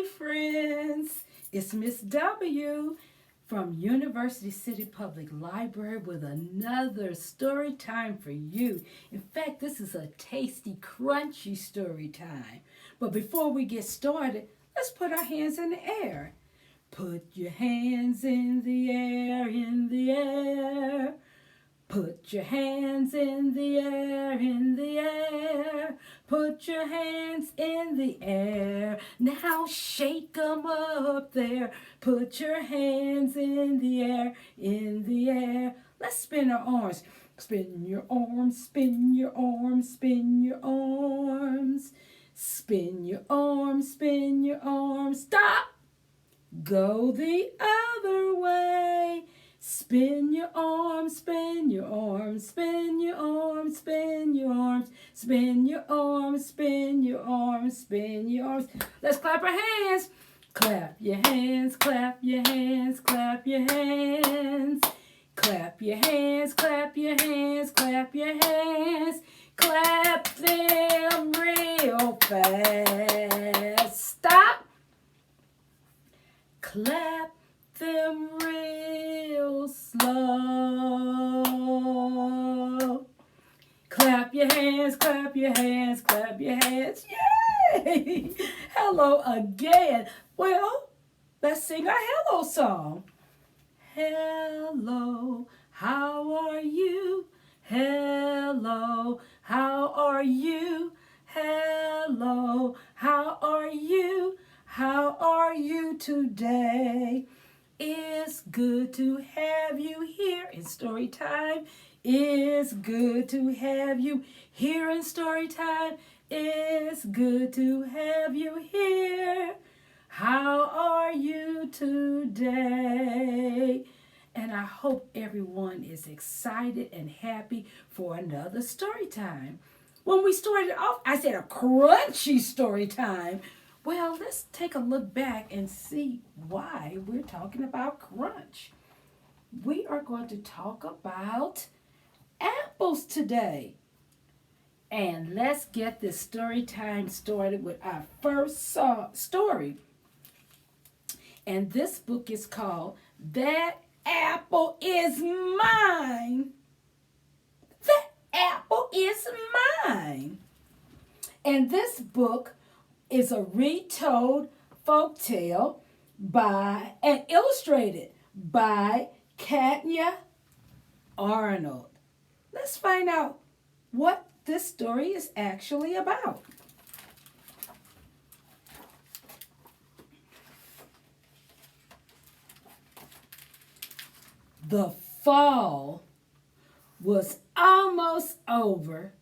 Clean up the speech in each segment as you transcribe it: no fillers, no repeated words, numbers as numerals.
Hi, friends. It's Miss W from University City Public Library with another story time for you. In fact, this is a tasty, crunchy story time. But before we get started, let's put our hands in the air. Put your hands in the air, in the air. Put your hands in the air, in the air. Put your hands in the air. Now shake 'em up there. Put your hands in the air, in the air. Let's spin our arms. Spin your arms, spin your arms, spin your arms. Spin your arms, spin your arms. Stop! Go the other way. Spin your arms, spin your arms, spin your arms, spin your arms, spin your arms, spin your arms, spin your arms. Let's clap our hands. Clap your hands, clap your hands, clap your hands. Clap your hands, clap your hands, clap your hands. Clap them real fast. Stop. Clap them real slow. Clap your hands, clap your hands, clap your hands. Yay! Hello again. Well, let's sing our hello song. Hello, how are you? Hello, how are you? Hello, how are you? How are you today? It's good to have you here in Storytime. It's good to have you here in Storytime. It's good to have you here. How are you today? And I hope everyone is excited and happy for another story time. When we started off, I said a crunchy story time. Well, let's take a look back and see why we're talking about crunch. We are going to talk about apples today. And let's get this story time started with our first story. And this book is called That Apple Is Mine. That apple is mine. And this book is a retold folk tale by and illustrated by Katya Arnold. Let's find out what this story is actually about. The fall was almost over.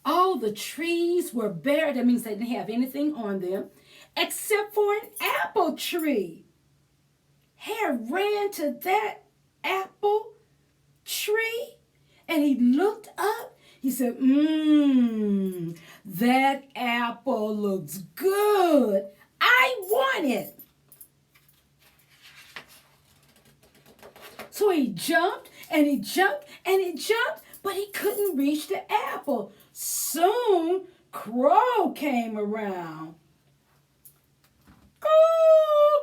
All the trees were bare. That means they didn't have anything on them except for an apple tree. Hare ran to that apple tree and he looked up. He said, that apple looks good. I want it. So he jumped and he jumped and he jumped, but he couldn't reach the apple. Soon, Crow came around. Caw,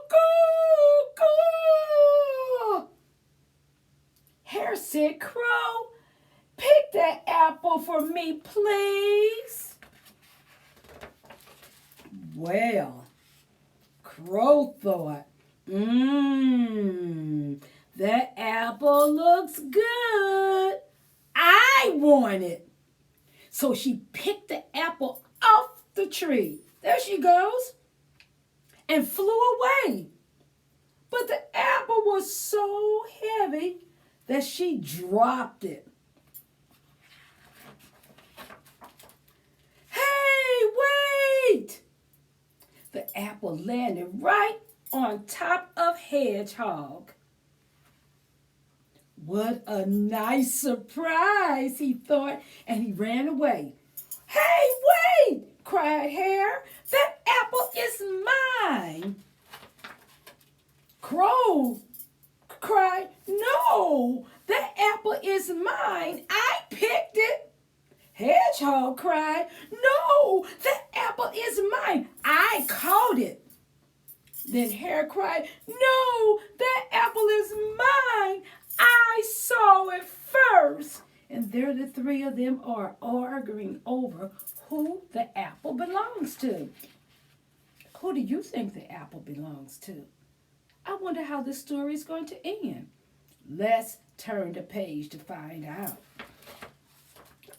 caw, caw. Hare said, Crow, pick that apple for me, please. Well, Crow thought, that apple looks good. I want it. So she picked the apple off the tree. There she goes. And flew away. But the apple was so heavy that she dropped it. Hey, wait! The apple landed right on top of Hedgehog. What a nice surprise, he thought, and he ran away. Hey, wait, cried Hare. That apple is mine. Crow cried, no, that apple is mine. I picked it. Hedgehog cried, no, that apple is mine. I caught it. Then Hare cried, "No, that apple is mine. I saw it first." And there the three of them are arguing over who the apple belongs to. Who do you think the apple belongs to? I wonder how this story is going to end. Let's turn the page to find out.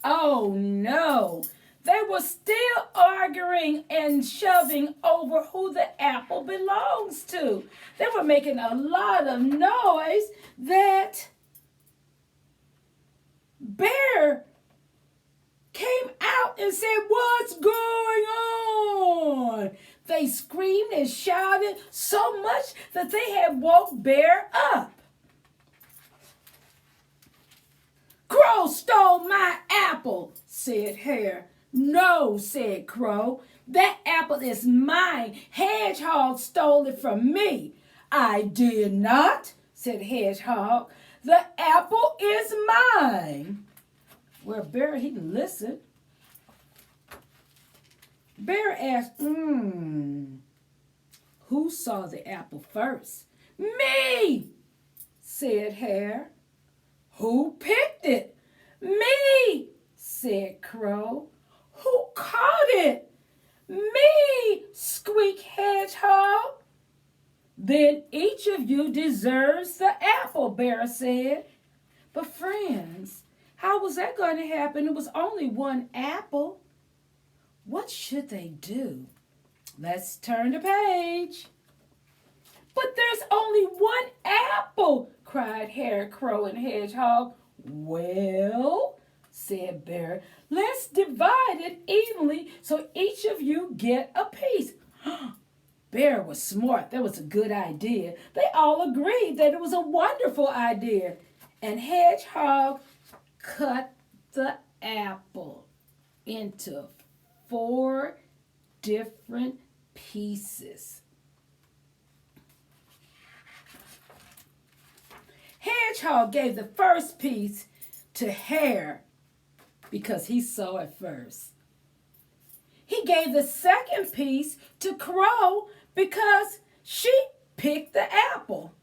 Oh no! They were still arguing and shoving over who the apple belongs to. They were making a lot of noise that Bear came out and said, "What's going on?" They screamed and shouted so much that they had woke Bear up. "Crow stole my apple," said Hare. "No," said Crow. "That apple is mine. Hedgehog stole it from me." "I did not," said Hedgehog. "The apple is mine." Well, Bear, he listened. Bear asked, who saw the apple first?" "Me," said Hare. "Who picked it?" "Me," said Crow. "Who caught it?" "Me," squeaked Hedgehog. "Then each of you deserves the apple," Bear said. But friends, how was that going to happen? It was only one apple. What should they do? Let's turn the page. "But there's only one apple," cried Hare, Crow, and Hedgehog. "Well," said Bear, "let's divide it evenly so each of you get a piece." Bear was smart. That was a good idea. They all agreed that it was a wonderful idea. And Hedgehog cut the apple into 4 different pieces. Hedgehog gave the first piece to Hare because he saw it first. He gave the second piece to Crow because she picked the apple.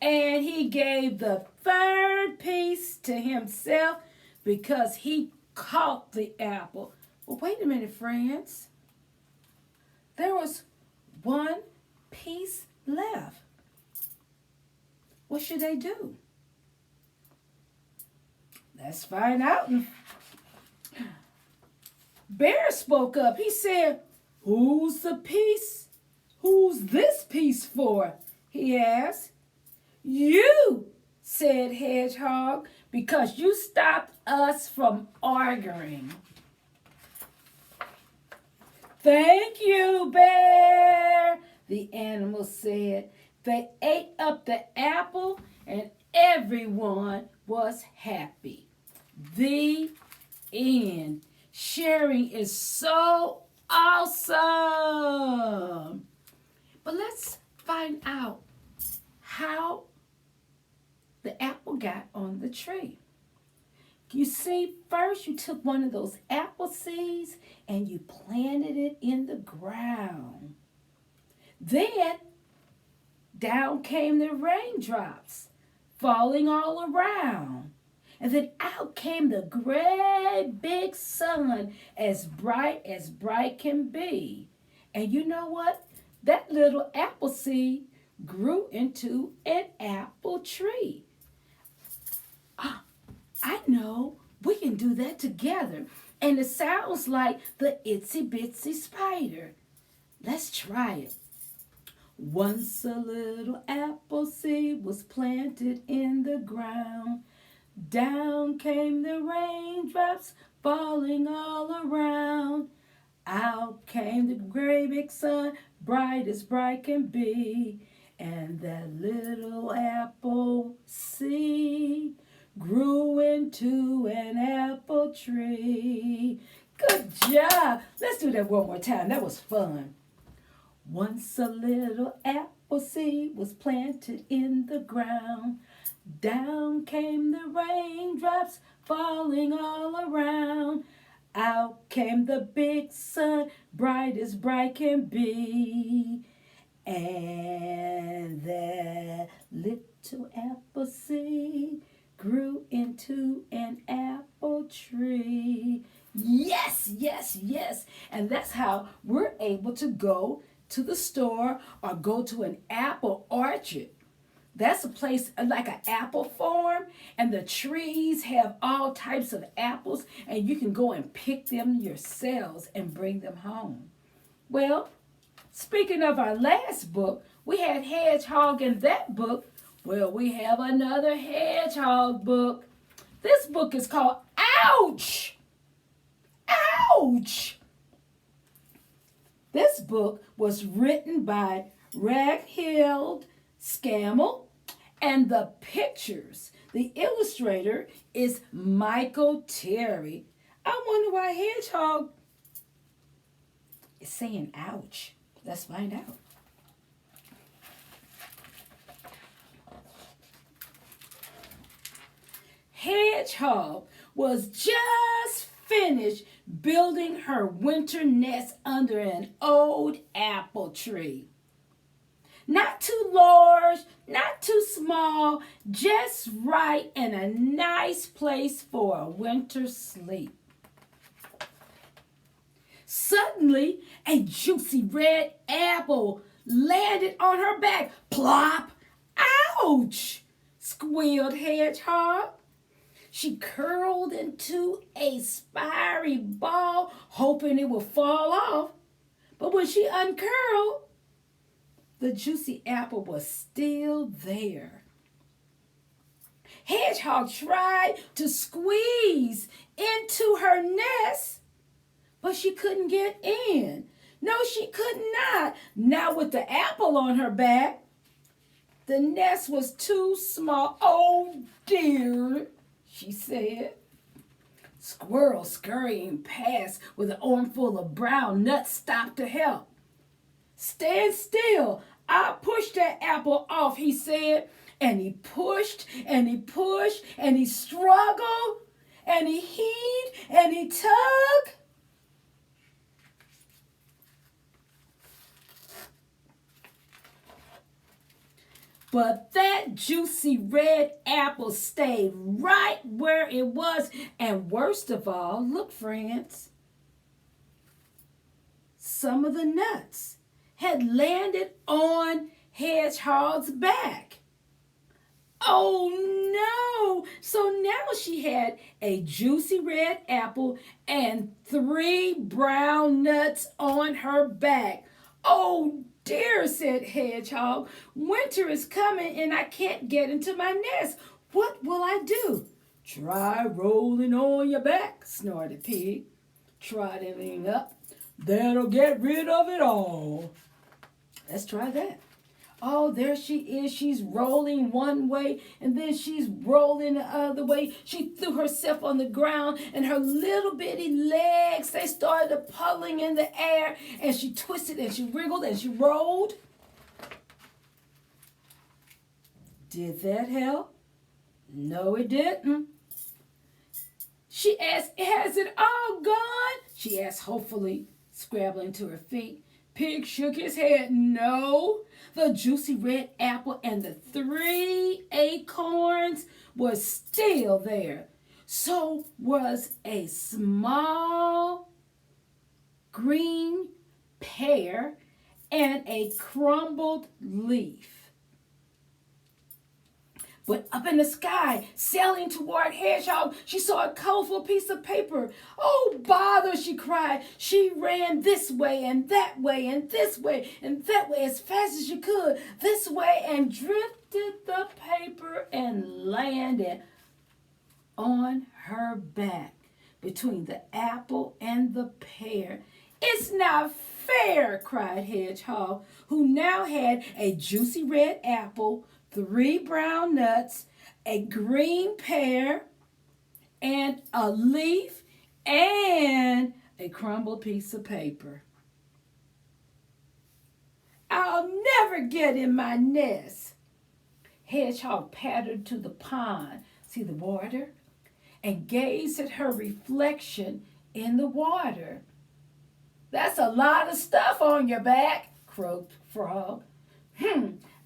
And he gave the third piece to himself because he caught the apple. Well, wait a minute, friends. There was one piece left. What should they do? Let's find out. Bear spoke up. He said, "Who's the piece? Who's this piece for?" he asked. "You," said Hedgehog, "because you stopped us from arguing." "Thank you, Bear," the animal said. They ate up the apple and everyone was happy. The end. Sharing is so awesome. But let's find out how the apple got on the tree. You see, first you took one of those apple seeds and you planted it in the ground. Then down came the raindrops, falling all around. And then out came the great big sun, as bright can be. And you know what? That little apple seed grew into an apple tree. I know, we can do that together. And it sounds like the itsy bitsy spider. Let's try it. Once a little apple seed was planted in the ground. Down came the raindrops, falling all around. Out came the great big sun, bright as bright can be. And that little apple seed grew into an apple tree. Good job. Let's do that one more time. That was fun. Once a little apple seed was planted in the ground. Down came the raindrops, falling all around. Out came the big sun, bright as bright can be. And that little apple seed grew into an apple tree. Yes, yes, yes. And that's how we're able to go to the store or go to an apple orchard. That's a place like an apple farm, and the trees have all types of apples, and you can go and pick them yourselves and bring them home. Well, speaking of our last book, we had Hedgehog in that book. Well, we have another Hedgehog book. This book is called Ouch! Ouch! This book was written by Raghild Scammell, and the pictures, the illustrator is Michael Terry. I wonder why Hedgehog is saying ouch. Let's find out. Hedgehog was just finished building her winter nest under an old apple tree. Not too large, not too small, just right and a nice place for a winter sleep. Suddenly, a juicy red apple landed on her back. Plop! Ouch! Squealed Hedgehog. She curled into a spiry ball, hoping it would fall off. But when she uncurled, the juicy apple was still there. Hedgehog tried to squeeze into her nest, but she couldn't get in. No, she could not. Not with the apple on her back. The nest was too small. Oh dear, she said. Squirrel scurrying past with an armful of brown nuts stopped to help. Stand still. I'll push that apple off, he said. And he pushed and he pushed and he struggled and he heaved and he tugged. But that juicy red apple stayed right where it was. And worst of all, look, friends, some of the nuts had landed on Hedgehog's back. Oh no! So now she had a juicy red apple and 3 brown nuts on her back. Oh dear, said Hedgehog. Winter is coming and I can't get into my nest. What will I do? Try rolling on your back, snorted Pig, trotting up. That'll get rid of it all. Let's try that. Oh, there she is. She's rolling one way and then she's rolling the other way. She threw herself on the ground and her little bitty legs, they started puddling in the air, and she twisted and she wriggled and she rolled. Did that help? No, it didn't. She asked, has it all gone? She asked hopefully, scrambling to her feet. Pig shook his head. No, the juicy red apple and the 3 acorns were still there. So was a small green pear and a crumbled leaf. But up in the sky, sailing toward Hedgehog, she saw a colorful piece of paper. Oh, bother, she cried. She ran this way and that way and this way and that way as fast as she could, this way, and drifted the paper and landed on her back between the apple and the pear. It's not fair, cried Hedgehog, who now had a juicy red apple, 3 brown nuts, a green pear, and a leaf, and a crumbled piece of paper. I'll never get in my nest. Hedgehog pattered to the pond, see the water, and gazed at her reflection in the water. That's a lot of stuff on your back, croaked Frog.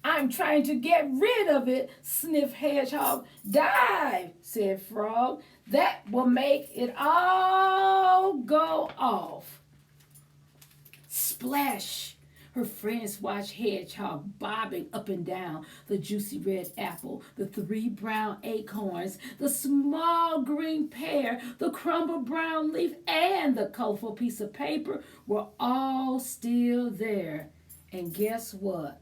I'm trying to get rid of it, sniffed Hedgehog. Dive, said Frog. That will make it all go off. Splash! Her friends watched Hedgehog bobbing up and down the juicy red apple, the 3 brown acorns, the small green pear, the crumbled brown leaf, and the colorful piece of paper were all still there. And guess what?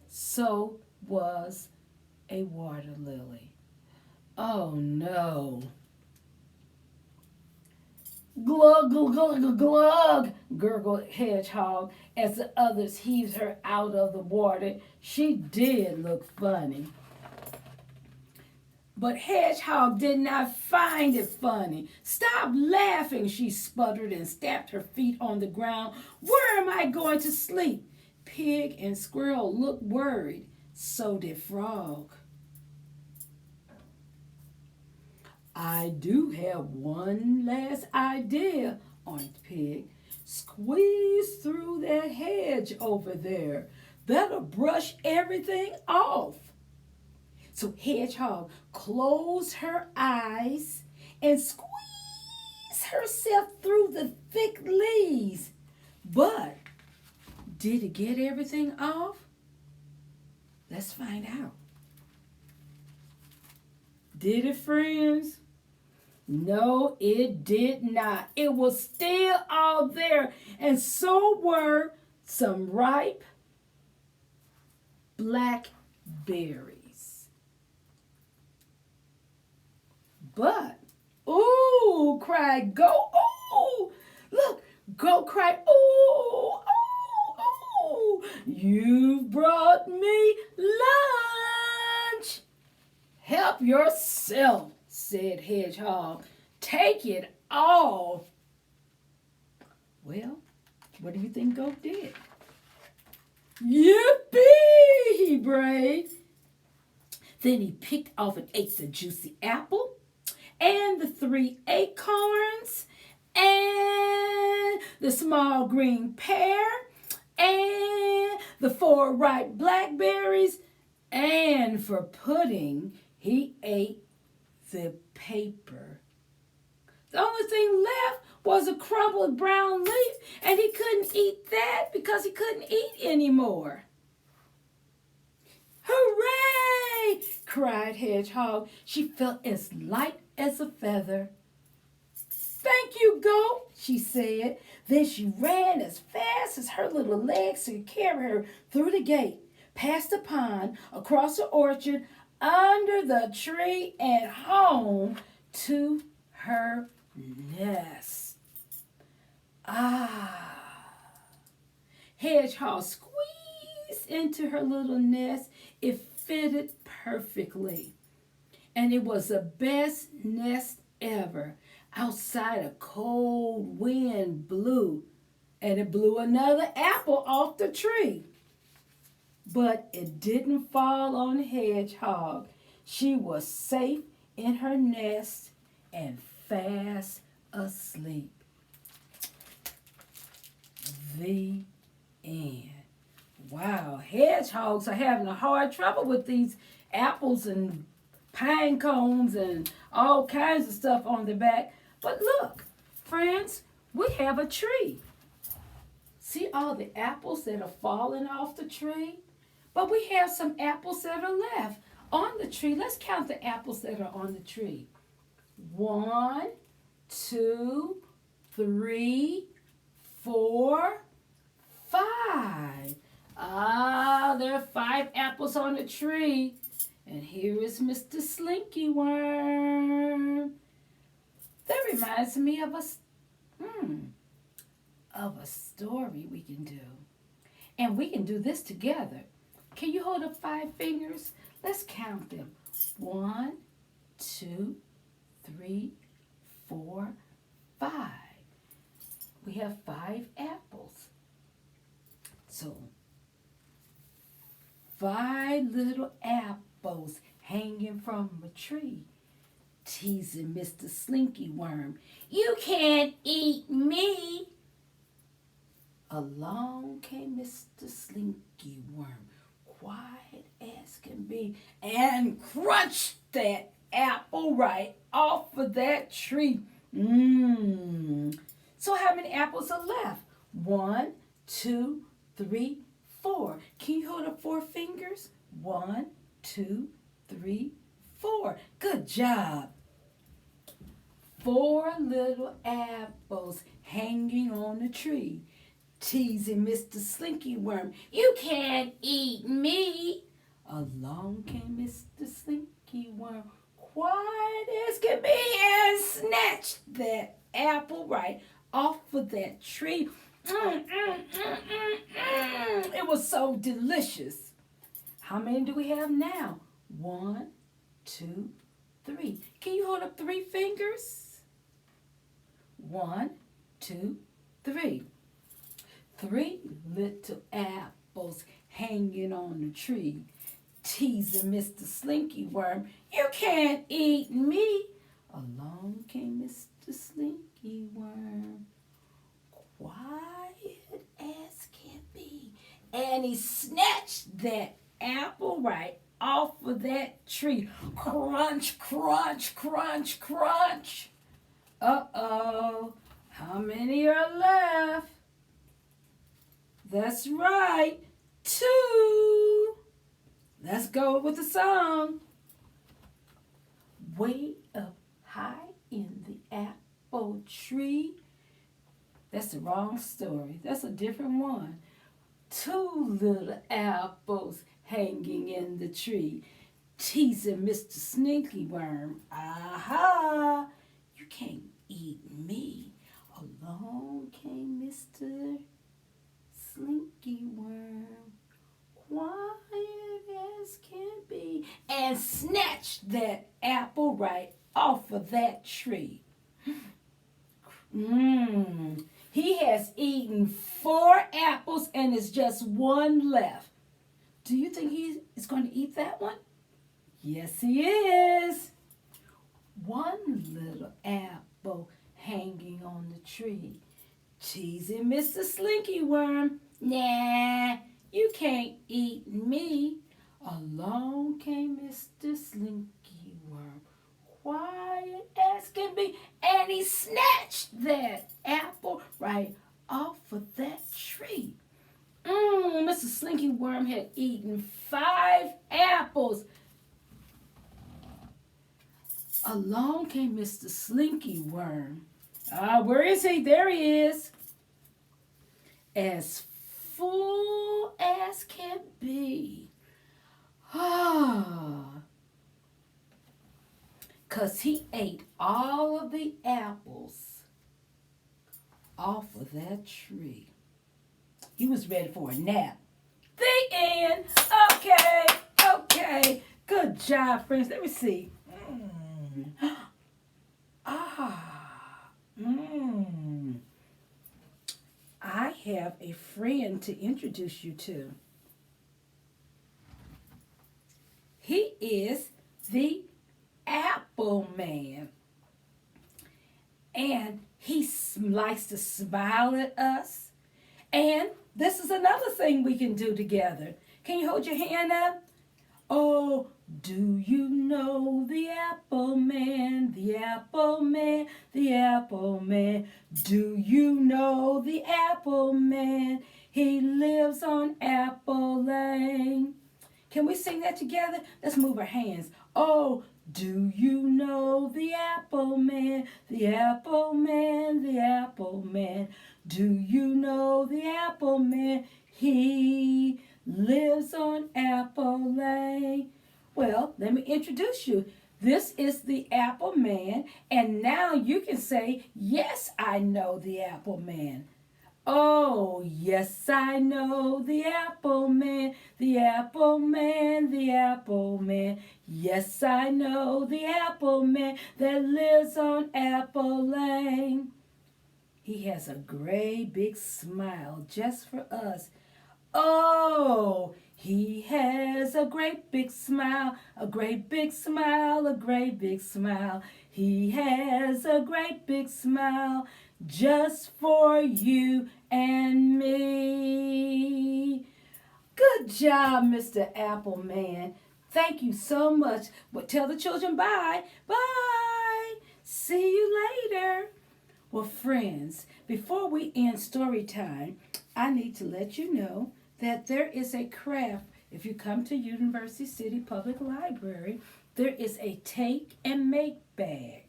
So was a water lily. Oh no. Glug, glug, glug, glug, gurgled Hedgehog as the others heaved her out of the water. She did look funny. But Hedgehog did not find it funny. Stop laughing, she sputtered and stamped her feet on the ground. Where am I going to sleep? Pig and Squirrel looked worried. So did Frog. I do have one last idea, oinked Pig. Squeeze through that hedge over there. That'll brush everything off. So Hedgehog closed her eyes and squeezed herself through the thick leaves. But did it get everything off? Let's find out. Did it, friends? No, it did not. It was still all there, and so were some ripe blackberries. But, ooh, cried Go. Ooh, look, Go cried, ooh, ooh, ooh, you've brought me lunch. Help yourself, said Hedgehog. Take it all. Well, what do you think Goat did? Yippee, he brayed. Then he picked off and ate the juicy apple and the 3 acorns and the small green pear and the 4 ripe blackberries, and for pudding, he ate the paper. The only thing left was a crumbled brown leaf, and he couldn't eat that because he couldn't eat anymore. Hooray! Cried Hedgehog. She felt as light as a feather. Thank you, Goat, she said. Then she ran as fast as her little legs could carry her through the gate, past the pond, across the orchard, under the tree, and home to her nest. Hedgehog squeezed into her little nest. It fitted perfectly. And it was the best nest ever. Outside, a cold wind blew, and it blew another apple off the tree. But it didn't fall on Hedgehog. She was safe in her nest and fast asleep. The end. Wow, hedgehogs are having a hard trouble with these apples and pine cones and all kinds of stuff on their back. But look, friends, we have a tree. See all the apples that are falling off the tree? But we have some apples that are left on the tree. Let's count the apples that are on the tree. 1, 2, 3, 4, 5. There are 5 apples on the tree. And here is Mr. Slinky Worm. That reminds me of a story we can do. And we can do this together. Can you hold up 5 fingers? Let's count them. 1, 2, 3, 4, 5. We have 5 apples. So, 5 little apples hanging from a tree. teasing Mr. Slinky Worm. You can't eat me. Along came Mr. Slinky Worm, quiet as can be, and crunched that apple right off of that tree. So how many apples are left? 1, 2, 3, 4. Can you hold up 4 fingers? 1, 2, 3, 4. Good job. 4 little apples hanging on the tree, teasing Mr. Slinky Worm. You can't eat me. Along came Mr. Slinky Worm, quiet as can be, and snatched that apple right off of that tree. It was so delicious. How many do we have now? 1, 2, 3. Can you hold up 3 fingers? 1, 2, 3. 3 little apples hanging on the tree, teasing Mr. Slinky Worm. You can't eat me. Along came Mr. Slinky Worm, quiet as can be, and he snatched that apple right off of that tree. Crunch, crunch, crunch, crunch. Uh-oh, how many are left? That's right, 2. Let's go with the song. Way up high in the apple tree. That's the wrong story. That's a different one. 2 little apples hanging in the tree, teasing Mr. Slinky Worm. Aha! You can't eat me. Along came Mr. Slinky Worm, quiet as can be, and snatched that apple right off of that tree. He has eaten 4 apples and there's just 1 left. Do you think he is going to eat that one? Yes, he is. 1 little apple hanging on the tree, teasing Mr. Slinky Worm. Nah, you can't eat me. Along came Mr. Slinky Worm, quiet as can be, and he snatched that apple right off of that tree. Mr. Slinky Worm had eaten 5 apples. Along came Mr. Slinky Worm. Where is he? There he is. As full as can be. 'Cause he ate all of the apples off of that tree. He was ready for a nap. The end. Okay. Good job, friends. Let me see. I have a friend to introduce you to. He is the Apple Man. And he likes to smile at us. And this is another thing we can do together. Can you hold your hand up? Oh, do you know the Apple Man, the Apple Man, the Apple Man? Do you know the Apple Man? He lives on Apple Lane. Can we sing that together? Let's move our hands. Oh, do you know the Apple Man, the Apple Man, the Apple Man? Do you know the Apple Man? He lives on Apple Lane. Well, let me introduce you. This is the Apple Man, and now you can say, yes, I know the Apple Man. Oh, yes, I know the Apple Man, the Apple Man, the Apple Man. Yes, I know the Apple Man that lives on Apple Lane. He has a great big smile just for us. Oh, He has a great big smile, a great big smile, a great big smile. He has a great big smile just for you and me. Good job, Mr. Appleman. Thank you so much. Well, tell the children bye. Bye. See you later. Well, friends, before we end story time, I need to let you know that there is a craft. If you come to University City Public Library, there is a take and make bag.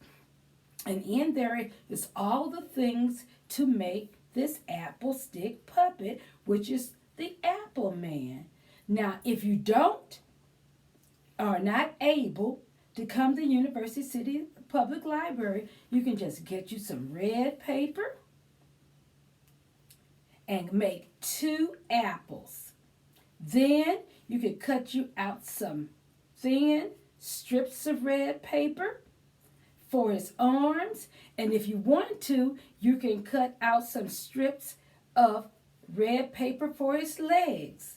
And in there is all the things to make this apple stick puppet, which is the Apple Man. Now, if you don't are not able to come to University City Public Library, you can just get you some red paper and make 2 apples. Then you can cut you out some thin strips of red paper for his arms. And if you want to, you can cut out some strips of red paper for his legs.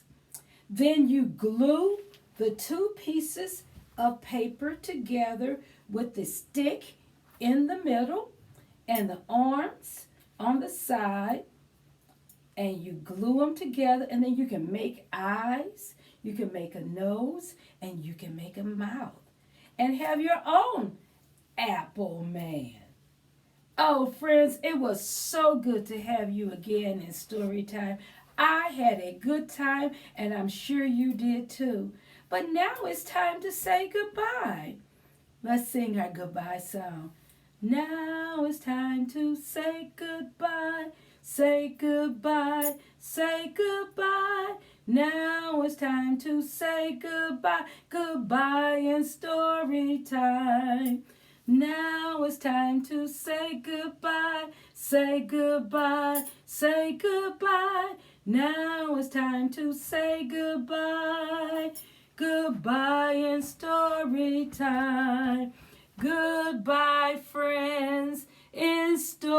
Then you glue the 2 pieces of paper together with the stick in the middle and the arms on the side, and you glue them together, and then you can make eyes, you can make a nose, and you can make a mouth and have your own Apple Man. Oh, friends, it was so good to have you again in story time. I had a good time, and I'm sure you did too. But now it's time to say goodbye. Let's sing our goodbye song. Now it's time to say goodbye. Say goodbye. Say goodbye. Now it's time to say goodbye. Goodbye in story time. Now it's time to say goodbye. Say goodbye. Say goodbye. Now it's time to say goodbye. Goodbye in story time. Goodbye, friends, in story